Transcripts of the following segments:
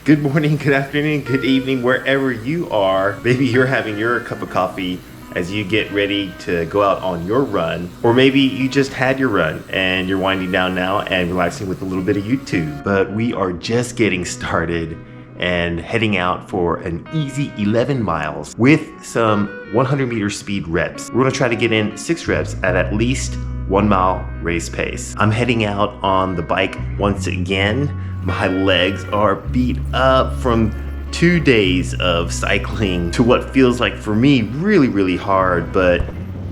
Good morning, good afternoon, good evening, wherever you are. Maybe you're having your cup of coffee as you get ready to go out on your run. Or maybe you just had your run and you're winding down now and relaxing with a little bit of YouTube. But we are just getting started and heading out for an easy 11 miles with some 100-meter speed reps. We're gonna try to get in 6 reps at least 1 mile race pace. I'm heading out on the bike once again. My legs are beat up from 2 days of cycling to what feels like for me really hard, but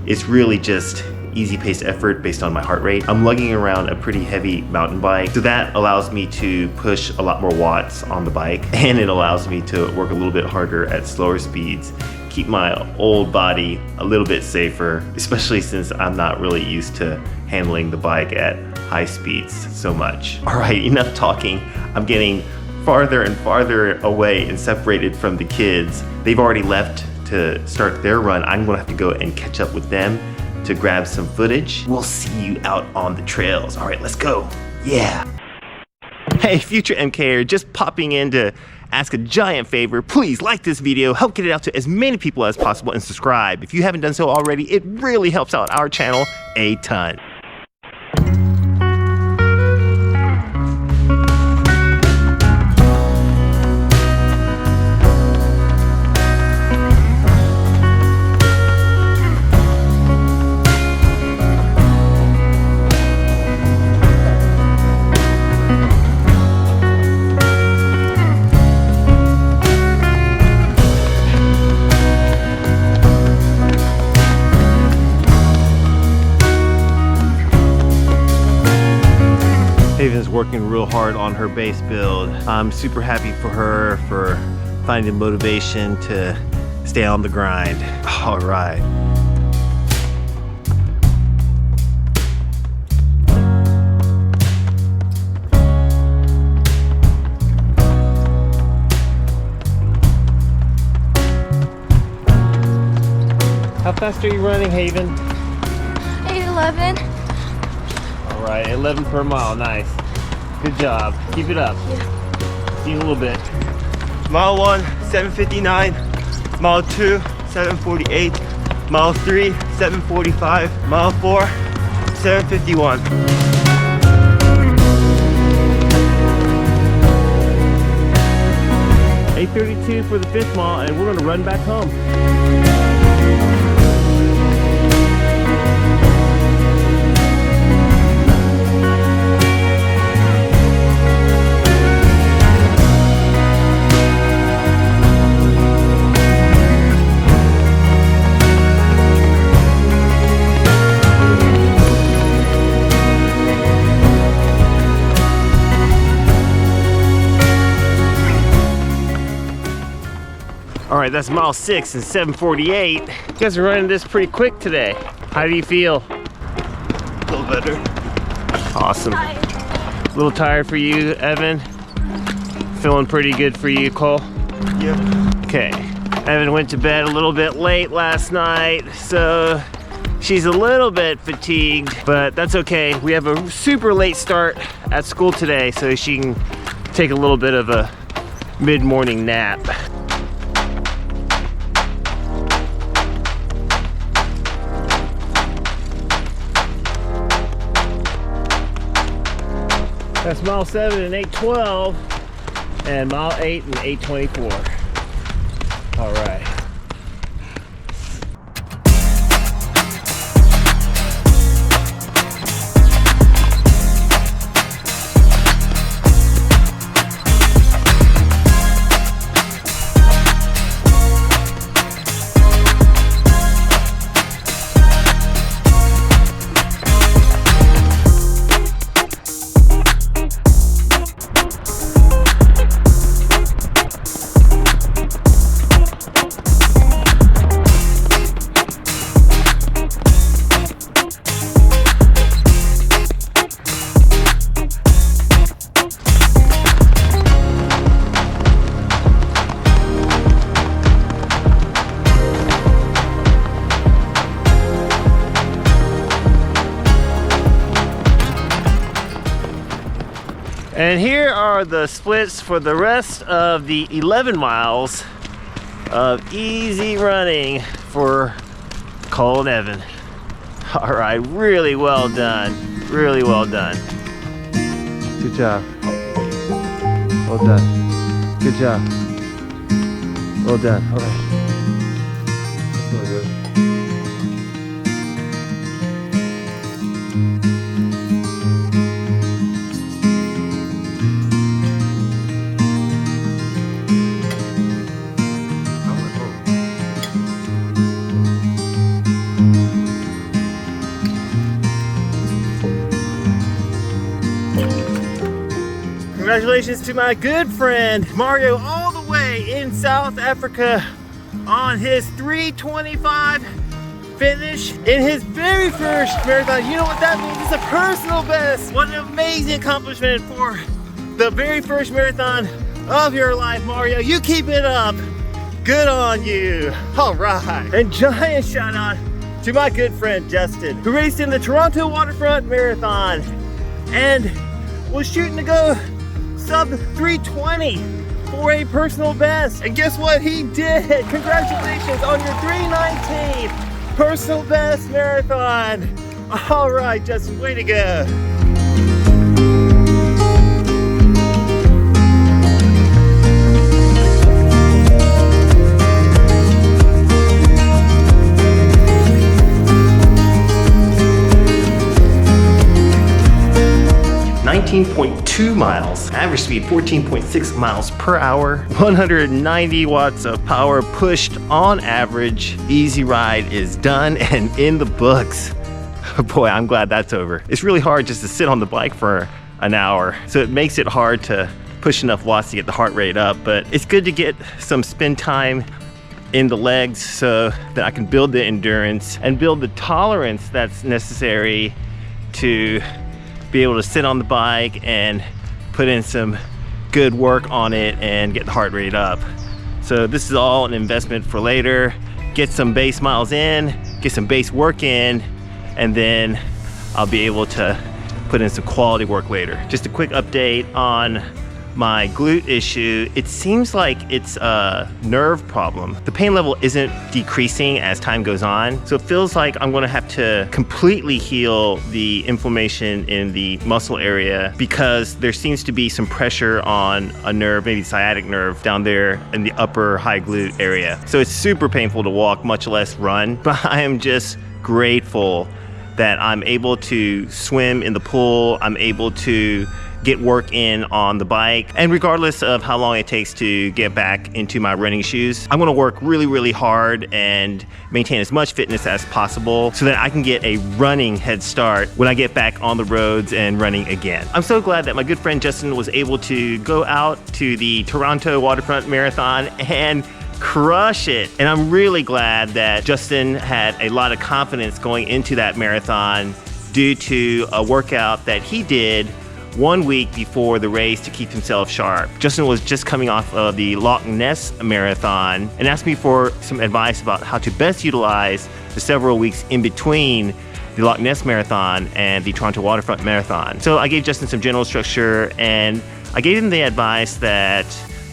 it's really just easy paced effort based on my heart rate. I'm lugging around a pretty heavy mountain bike, so that allows me to push a lot more watts on the bike, and it allows me to work a little bit harder at slower speeds, keep my old body a little bit safer, especially since I'm not really used to handling the bike at high speeds so much. All right, enough talking. I'm getting farther and farther away and separated from the kids. They've already left to start their run. I'm gonna have to go and catch up with them to grab some footage. We'll see you out on the trails. All right, let's go. Yeah. Hey, future MKer, just popping in to ask a giant favor. Please like this video, help get it out to as many people as possible, and subscribe. If you haven't done so already, it really helps out our channel a ton. Haven's working real hard on her base build. I'm super happy for her for finding motivation to stay on the grind. All right. How fast are you running, Haven? 8:11. All right, 11 per mile, nice. Good job, keep it up. Yeah. See you in a little bit. Mile 1, 7:59. Mile 2, 7:48. Mile 3, 7:45. Mile 4, 7:51. $8:32 for the 5th mile, and we're gonna run back home. All right, that's mile 6 and 7:48. You guys are running this pretty quick today. How do you feel? A little better. Awesome. A little tired for you, Evan? Feeling pretty good for you, Cole? Yep. Okay. Evan went to bed a little bit late last night, so she's a little bit fatigued, but that's okay. We have a super late start at school today, so she can take a little bit of a mid-morning nap. That's mile 7 and 8:12, and mile 8 and 8:24. All right. And here are the splits for the rest of the 11 miles of easy running for Cole and Evan. All right, really well done. Really well done. Good job. Well done. Good job. Well done. All right. Really good. Congratulations to my good friend Mario, all the way in South Africa on his 3:25 finish in his very first marathon. You know what that means? It's a personal best. What an amazing accomplishment for the very first marathon of your life, Mario. You keep it up. Good on you. All right. And giant shout out to my good friend Justin, who raced in the Toronto Waterfront Marathon and was shooting to go sub 3:20 for a personal best. And guess what? He did. Congratulations on your 3:19 personal best marathon. All right, Justin, way to go. 19.2 miles, average speed 14.6 miles per hour, 190 watts of power pushed on average. Easy ride is done and in the books. Boy, I'm glad that's over. It's really hard just to sit on the bike for an hour, so it makes it hard to push enough watts to get the heart rate up, but it's good to get some spin time in the legs so that I can build the endurance and build the tolerance that's necessary to be able to sit on the bike and put in some good work on it and get the heart rate up. So this is all an investment for later. Get some base miles in, get some base work in, and then I'll be able to put in some quality work later. Just a quick update on my glute issue. It seems like it's a nerve problem. The pain level isn't decreasing as time goes on, so it feels like I'm gonna have to completely heal the inflammation in the muscle area because there seems to be some pressure on a nerve, maybe sciatic nerve, down there in the upper high glute area. So it's super painful to walk, much less run, but I am just grateful that I'm able to swim in the pool, I'm able to get work in on the bike, and regardless of how long it takes to get back into my running shoes, I'm gonna work really, really hard and maintain as much fitness as possible so that I can get a running head start when I get back on the roads and running again. I'm so glad that my good friend Justin was able to go out to the Toronto Waterfront Marathon and crush it. And I'm really glad that Justin had a lot of confidence going into that marathon due to a workout that he did 1 week before the race to keep himself sharp. Justin was just coming off of the Loch Ness Marathon and asked me for some advice about how to best utilize the several weeks in between the Loch Ness Marathon and the Toronto Waterfront Marathon. So I gave Justin some general structure, and I gave him the advice that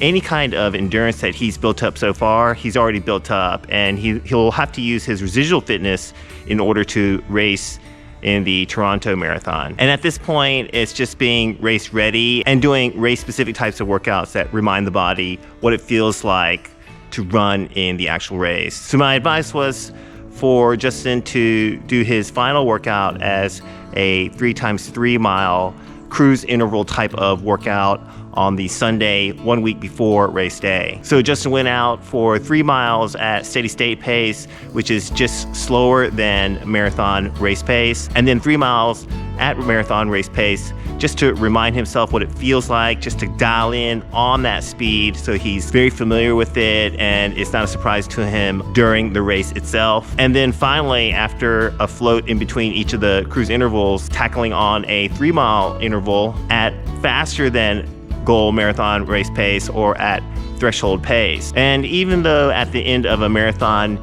any kind of endurance that he's built up so far, he's already built up, and he'll have to use his residual fitness in order to race in the Toronto Marathon. And at this point, it's just being race ready and doing race specific types of workouts that remind the body what it feels like to run in the actual race. So my advice was for Justin to do his final workout as a 3x3 mile cruise interval type of workout on the Sunday 1 week before race day. So Justin went out for 3 miles at steady state pace, which is just slower than marathon race pace, and then 3 miles at marathon race pace just to remind himself what it feels like, just to dial in on that speed so he's very familiar with it and it's not a surprise to him during the race itself. And then finally, after a float in between each of the cruise intervals, tackling on a 3 mile interval at faster than goal marathon race pace or at threshold pace. And even though at the end of a marathon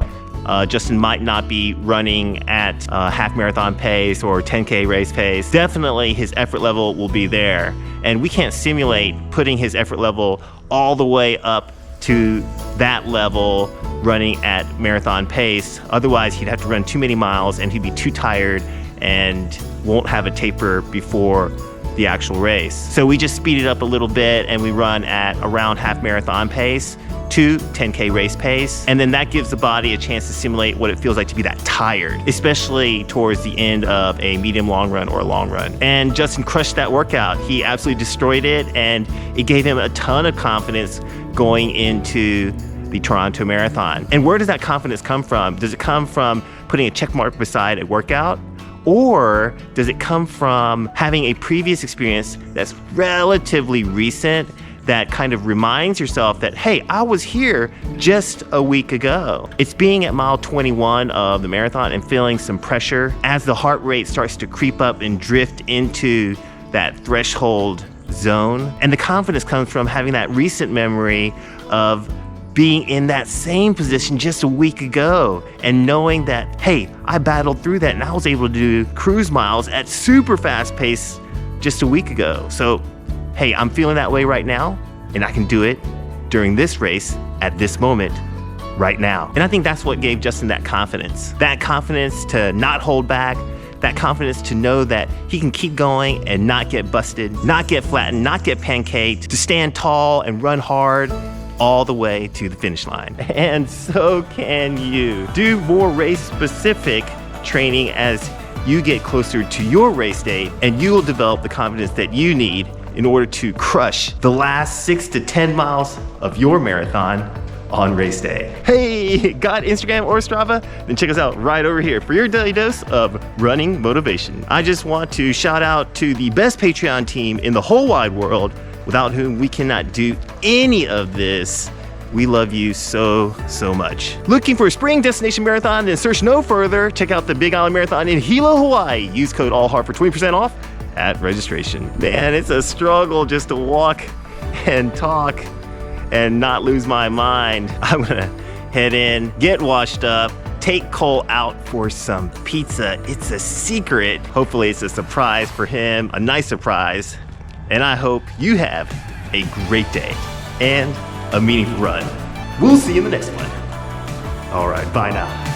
Justin might not be running at half marathon pace or 10K race pace. Definitely his effort level will be there. And we can't simulate putting his effort level all the way up to that level running at marathon pace. Otherwise, he'd have to run too many miles and he'd be too tired and won't have a taper before the actual race. So we just speed it up a little bit and we run at around half marathon pace to 10K race pace. And then that gives the body a chance to simulate what it feels like to be that tired, especially towards the end of a medium long run or a long run. And Justin crushed that workout. He absolutely destroyed it, and it gave him a ton of confidence going into the Toronto Marathon. And where does that confidence come from? Does it come from putting a check mark beside a workout? Or does it come from having a previous experience that's relatively recent that kind of reminds yourself that, hey, I was here just a week ago? It's being at mile 21 of the marathon and feeling some pressure as the heart rate starts to creep up and drift into that threshold zone. And the confidence comes from having that recent memory of being in that same position just a week ago and knowing that, hey, I battled through that and I was able to do cruise miles at super fast pace just a week ago. So, hey, I'm feeling that way right now and I can do it during this race at this moment right now. And I think that's what gave Justin that confidence to not hold back, that confidence to know that he can keep going and not get busted, not get flattened, not get pancaked, to stand tall and run hard all the way to the finish line. And so can you. Do more race-specific training as you get closer to your race date, and you will develop the confidence that you need in order to crush the last 6 to 10 miles of your marathon on race day. Hey, got Instagram or Strava? Then check us out right over here for your daily dose of running motivation. I just want to shout out to the best Patreon team in the whole wide world, without whom we cannot do any of this. We love you so, so much. Looking for a spring destination marathon? Then search no further. Check out the Big Island Marathon in Hilo, Hawaii. Use code ALLHEART for 20% off at registration. Man, it's a struggle just to walk and talk and not lose my mind. I'm gonna head in, get washed up, take Cole out for some pizza. It's a secret. Hopefully it's a surprise for him, a nice surprise. And I hope you have a great day and a meaningful run. We'll see you in the next one. All right, bye now.